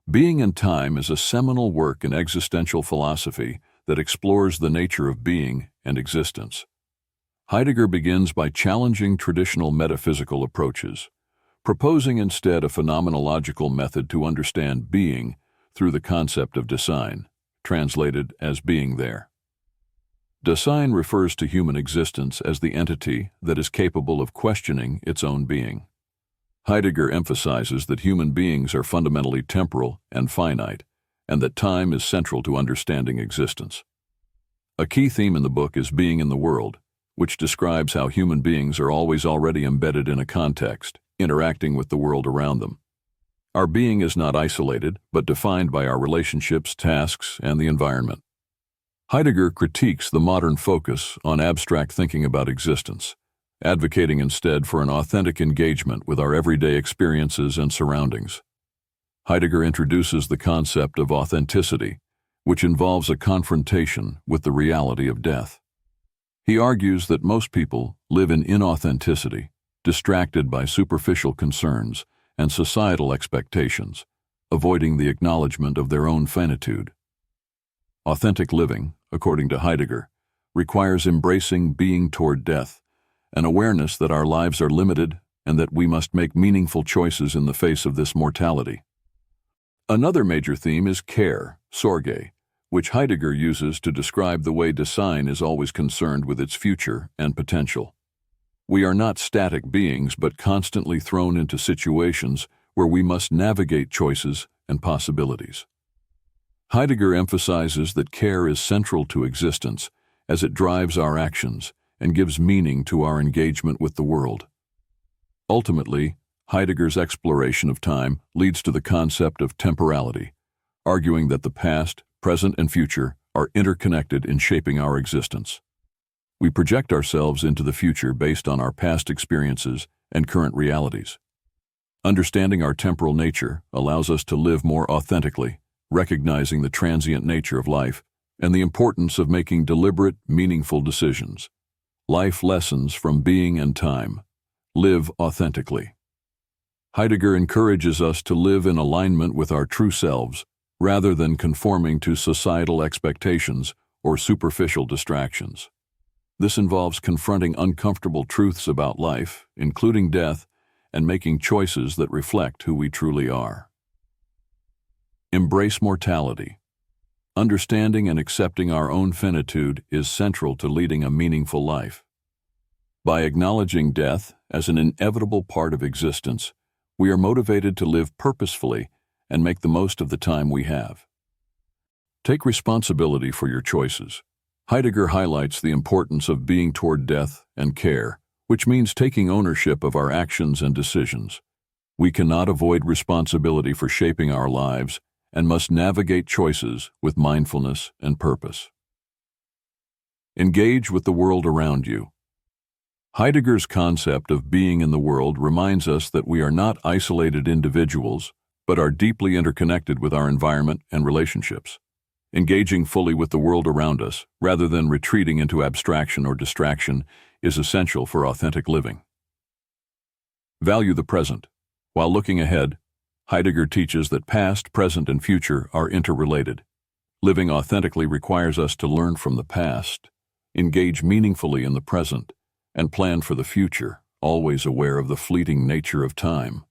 Being and Time is a seminal work in existential philosophy that explores the nature of being and existence. Heidegger begins by challenging traditional metaphysical approaches, proposing instead a phenomenological method to understand being through the concept of Dasein, translated as being there. Dasein refers to human existence as the entity that is capable of questioning its own being. Heidegger emphasizes that human beings are fundamentally temporal and finite, and that time is central to understanding existence. A key theme in the book is being in the world, which describes how human beings are always already embedded in a context, interacting with the world around them. Our being is not isolated, but defined by our relationships, tasks, and the environment. Heidegger critiques the modern focus on abstract thinking about existence, advocating instead for an authentic engagement with our everyday experiences and surroundings. Heidegger introduces the concept of authenticity, which involves a confrontation with the reality of death. He argues that most people live in inauthenticity, distracted by superficial concerns and societal expectations, avoiding the acknowledgement of their own finitude. Authentic living, according to Heidegger, requires embracing being toward death, an awareness that our lives are limited and that we must make meaningful choices in the face of this mortality. Another major theme is care, Sorge, which Heidegger uses to describe the way Dasein is always concerned with its future and potential. We are not static beings, but constantly thrown into situations where we must navigate choices and possibilities. Heidegger emphasizes that care is central to existence as it drives our actions and gives meaning to our engagement with the world. Ultimately, Heidegger's exploration of time leads to the concept of temporality, arguing that the past, present, and future are interconnected in shaping our existence. We project ourselves into the future based on our past experiences and current realities. Understanding our temporal nature allows us to live more authentically, recognizing the transient nature of life and the importance of making deliberate, meaningful decisions. Life lessons from being and time. Live authentically. Heidegger encourages us to live in alignment with our true selves, rather than conforming to societal expectations or superficial distractions. This involves confronting uncomfortable truths about life, including death, and making choices that reflect who we truly are. Embrace mortality. Understanding and accepting our own finitude is central to leading a meaningful life. By acknowledging death as an inevitable part of existence, we are motivated to live purposefully and make the most of the time we have. Take responsibility for your choices. Heidegger highlights the importance of being toward death and care, which means taking ownership of our actions and decisions. We cannot avoid responsibility for shaping our lives and must navigate choices with mindfulness and purpose. Engage with the world around you. Heidegger's concept of being in the world reminds us that we are not isolated individuals, but are deeply interconnected with our environment and relationships. Engaging fully with the world around us, rather than retreating into abstraction or distraction, is essential for authentic living. Value the present. While looking ahead, Heidegger teaches that past, present, and future are interrelated. Living authentically requires us to learn from the past, engage meaningfully in the present, and plan for the future, always aware of the fleeting nature of time.